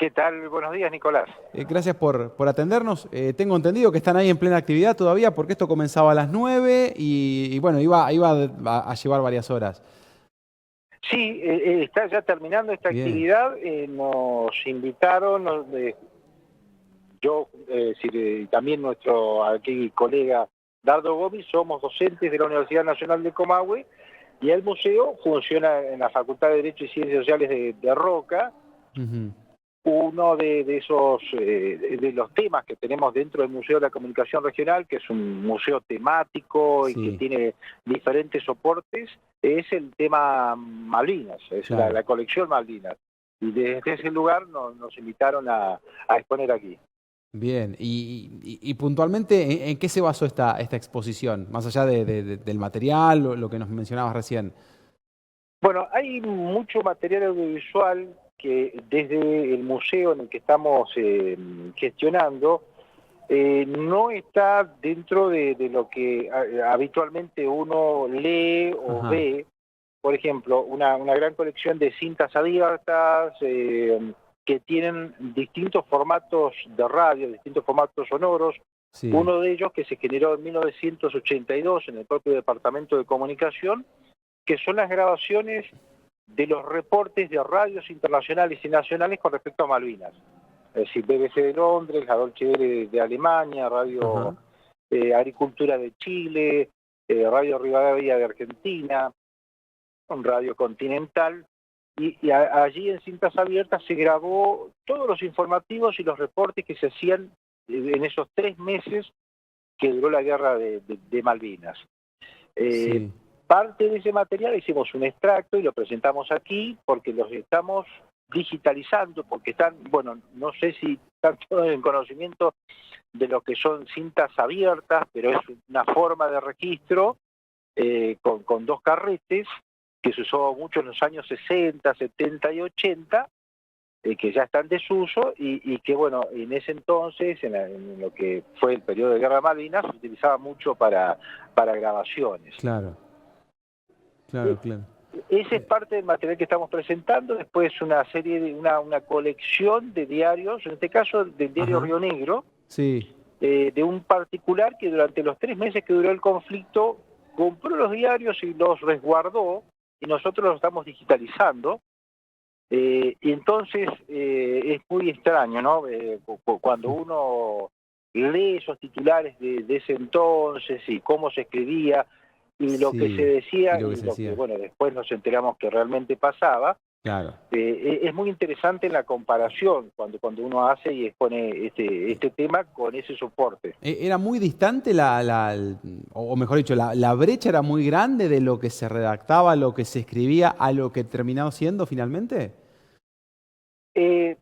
¿Qué tal? Buenos días, Nicolás. Gracias por atendernos. Tengo entendido que están ahí en plena actividad todavía porque esto comenzaba a las 9 y bueno, iba a llevar varias horas. Sí, está ya terminando esta Bien, actividad. Nos invitaron, y también nuestro aquí colega Dardo Gómez, somos docentes de la Universidad Nacional de Comahue y el museo funciona en la Facultad de Derecho y Ciencias Sociales de Roca. ujú, Uno de esos de los temas que tenemos dentro del Museo de la Comunicación Regional, que es un museo temático y que sí, tiene diferentes soportes, es el tema Malvinas, es claro. la colección Malvinas. Y desde ese lugar nos invitaron a exponer aquí. Bien, y puntualmente, ¿en qué se basó esta exposición? Más allá del material, lo que nos mencionabas recién. Bueno, hay mucho material audiovisual que desde el museo en el que estamos gestionando no está dentro de lo que habitualmente uno lee o Ajá, ve. Por ejemplo, una gran colección de cintas abiertas que tienen distintos formatos de radio, distintos formatos sonoros. sí, Uno de ellos que se generó en 1982 en el propio Departamento de Comunicación, que son las grabaciones de los reportes de radios internacionales y nacionales con respecto a Malvinas. Es decir, BBC de Londres, la Deutsche Welle de Alemania, Radio ajá, Agricultura de Chile, Radio Rivadavia de Argentina, Radio Continental, allí en cintas abiertas se grabó todos los informativos y los reportes que se hacían en esos 3 meses que duró la guerra de Malvinas. Eh, sí. Parte de ese material hicimos un extracto y lo presentamos aquí porque los estamos digitalizando, porque están, bueno, no sé si están todos en conocimiento de lo que son cintas abiertas, pero es una forma de registro con dos carretes que se usó mucho en los años 60, 70 y 80, que ya están en desuso y que, bueno, en ese entonces, en lo que fue el periodo de Guerra de Malvinas, se utilizaba mucho para grabaciones. Claro, Eh, claro, claro. Ese es parte del material que estamos presentando, después una serie de una colección de diarios, en este caso del diario Ajá, Río Negro, sí, de un particular que durante los 3 meses que duró el conflicto compró los diarios y los resguardó y nosotros los estamos digitalizando. Y entonces es muy extraño, ¿no? Cuando uno lee esos titulares de ese entonces y cómo se escribía y lo que se sí. Y decía lo que y se lo que, decía, bueno, después nos enteramos que realmente pasaba, claro. es muy interesante en la comparación cuando uno hace y expone este tema con ese soporte. Era muy distante o mejor dicho, la brecha era muy grande de lo que se redactaba, lo que se escribía, a lo que terminó siendo finalmente. Eh,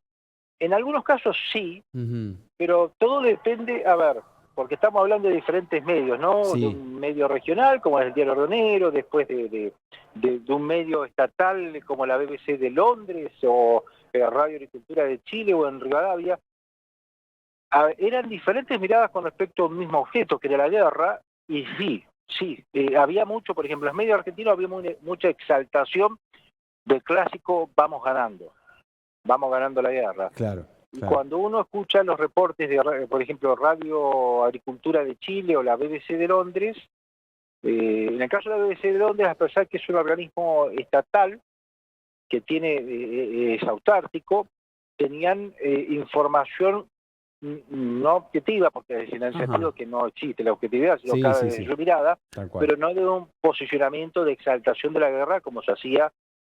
en algunos casos sí, Ujú, pero todo depende, a ver, porque estamos hablando de diferentes medios, ¿no? De sí, un medio regional, como es el Diario Ronero, después de un medio estatal como la BBC de Londres o Radio Agricultura de Chile o en Rivadavia. Eran diferentes miradas con respecto a un mismo objeto, que era la guerra, y sí, había mucho, por ejemplo, en los medios argentinos había mucha exaltación del clásico vamos ganando la guerra. claro, Y claro. cuando uno escucha los reportes de, por ejemplo, Radio Agricultura de Chile o la BBC de Londres, en el caso de la BBC de Londres, a pesar que es un organismo estatal que es autártico, tenían información no objetiva, porque en el Ajá, sentido que no existe la objetividad, sino sí, cada sí, de sí, su mirada, tal cual. pero no de un posicionamiento de exaltación de la guerra como se hacía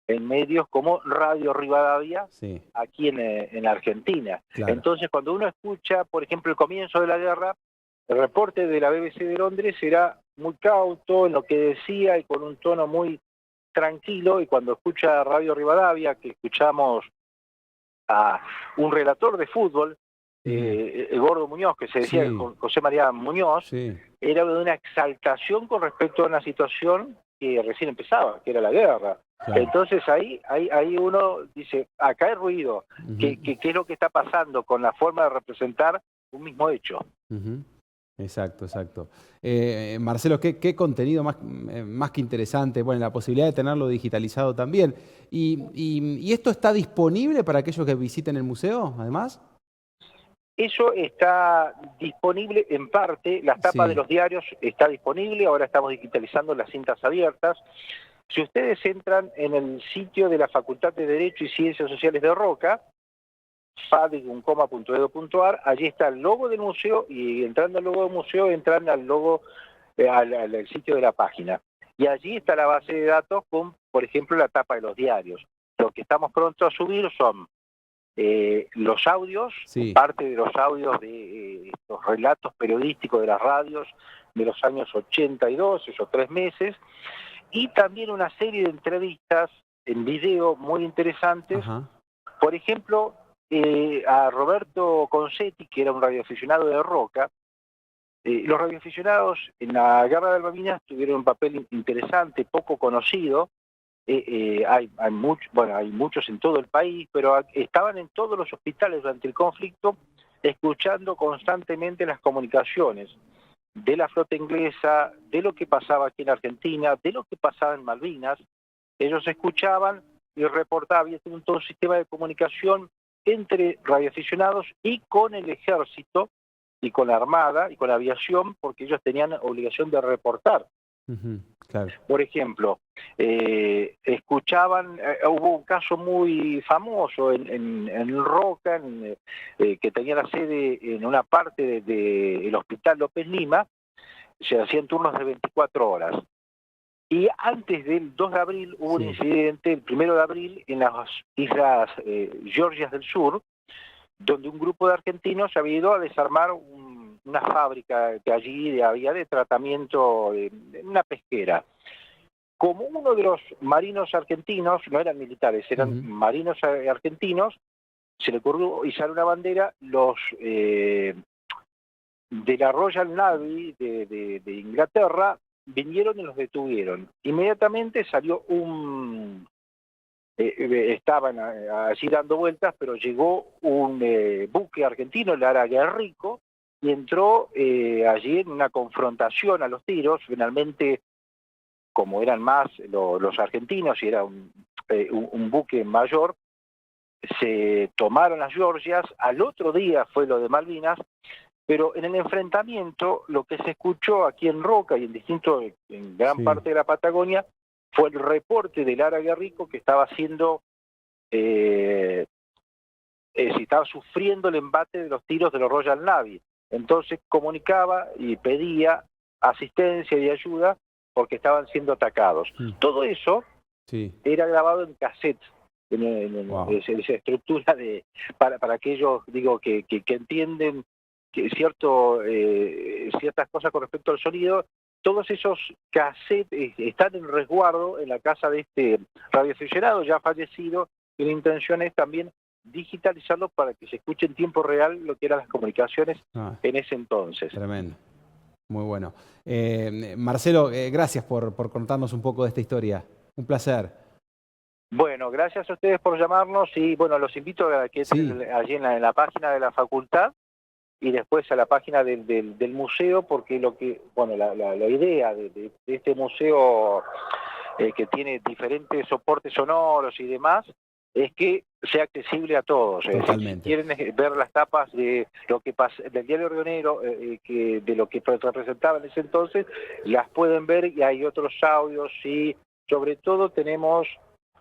en medios como Radio Rivadavia Sí, aquí en Argentina. claro. Entonces, cuando uno escucha, por ejemplo, el comienzo de la guerra, el reporte de la BBC de Londres era muy cauto en lo que decía y con un tono muy tranquilo, y cuando escucha Radio Rivadavia, que escuchamos a un relator de fútbol, Ujú, el Gordo Muñoz, que se decía sí, José María Muñoz, sí, era de una exaltación con respecto a una situación que recién empezaba, que era la guerra. claro. Entonces ahí uno dice, acá hay ruido, Ujú, ¿qué es lo que está pasando con la forma de representar un mismo hecho? ujú. Exacto, exacto. Marcelo, qué contenido más que interesante. Bueno, la posibilidad de tenerlo digitalizado también. ¿Y esto está disponible para aquellos que visiten el museo, además? Eso está disponible en parte, las tapas de Sí, los diarios está disponible, ahora estamos digitalizando las cintas abiertas. Si ustedes entran en el sitio de la Facultad de Derecho y Ciencias Sociales de Roca, fadicuncoma.edu.ar, allí está el logo del museo y entrando al logo del museo entran al logo, al sitio de la página. Y allí está la base de datos con, por ejemplo, la tapa de los diarios. Lo que estamos pronto a subir son los audios, sí. parte de los audios de los relatos periodísticos de las radios de los años 82, esos 3 meses, y también una serie de entrevistas en video muy interesantes. Ajá. Por ejemplo, a Roberto Concetti, que era un radioaficionado de Roca. Los radioaficionados en la Guerra de Malvinas tuvieron un papel interesante, poco conocido. Hay muchos en todo el país, pero estaban en todos los hospitales durante el conflicto, escuchando constantemente las comunicaciones de la flota inglesa, de lo que pasaba aquí en Argentina, de lo que pasaba en Malvinas. Ellos escuchaban y reportaban, y todo un sistema de comunicación entre radioaficionados y con el ejército, y con la Armada, y con la aviación, porque ellos tenían obligación de reportar. Ujú, claro. Por ejemplo, escuchaban, hubo un caso muy famoso en Roca, que tenía la sede en una parte del Hospital López Lima, se hacían turnos de 24 horas. Y antes del 2 de abril hubo un Sí. incidente, el 1 de abril, en las islas Georgias del Sur, donde un grupo de argentinos había ido a desarmar una fábrica que allí había de tratamiento, una pesquera. Como uno de los marinos argentinos, no eran militares, eran Ujú. marinos argentinos, se le ocurrió izar una bandera, los de la Royal Navy de Inglaterra vinieron y los detuvieron. Inmediatamente salió estaban allí dando vueltas, pero llegó un buque argentino, el Lara Guerrico, y entró allí en una confrontación a los tiros. Finalmente, como eran más los argentinos y era un buque mayor, se tomaron las Georgias. Al otro día fue lo de Malvinas, pero en el enfrentamiento lo que se escuchó aquí en Roca y en gran Sí. parte de la Patagonia fue el reporte del Lara Guerrico, que estaba haciendo si estaba sufriendo el embate de los tiros de los Royal Navy. Entonces comunicaba y pedía asistencia y ayuda porque estaban siendo atacados. Mm, Todo eso sí. era grabado en cassette, Wow. esa estructura para aquellos, digo, que entienden que ciertas cosas con respecto al sonido. Todos esos cassettes están en resguardo en la casa de este radioaficionado ya fallecido, y la intención es también digitalizarlo para que se escuche en tiempo real lo que eran las comunicaciones Ah, en ese entonces. tremendo. Muy bueno. Marcelo, gracias por contarnos un poco de esta historia. Un placer. Bueno, gracias a ustedes por llamarnos y bueno, los invito a que Sí, entren allí en la página de la facultad y después a la página del museo, porque la idea de este museo, que tiene diferentes soportes sonoros y demás, es que sea accesible a todos. Es decir, si totalmente. quieren ver las tapas de lo que pasa del diario Rionero, de lo que representaba en ese entonces, las pueden ver, y hay otros audios, y sobre todo tenemos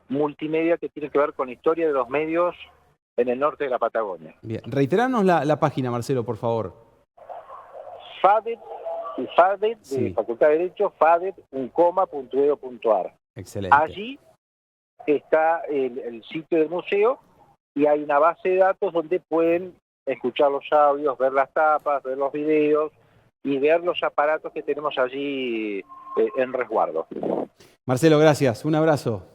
multimedia que tiene que ver con la historia de los medios en el norte de la Patagonia. Bien. Reiteranos la página, Marcelo, por favor. FADET de Sí, Facultad de Derecho, fadetuncoma.edu.ar. excelente. Allí está el sitio del museo y hay una base de datos donde pueden escuchar los audios, ver las tapas, ver los videos y ver los aparatos que tenemos allí en resguardo. Marcelo, gracias. Un abrazo.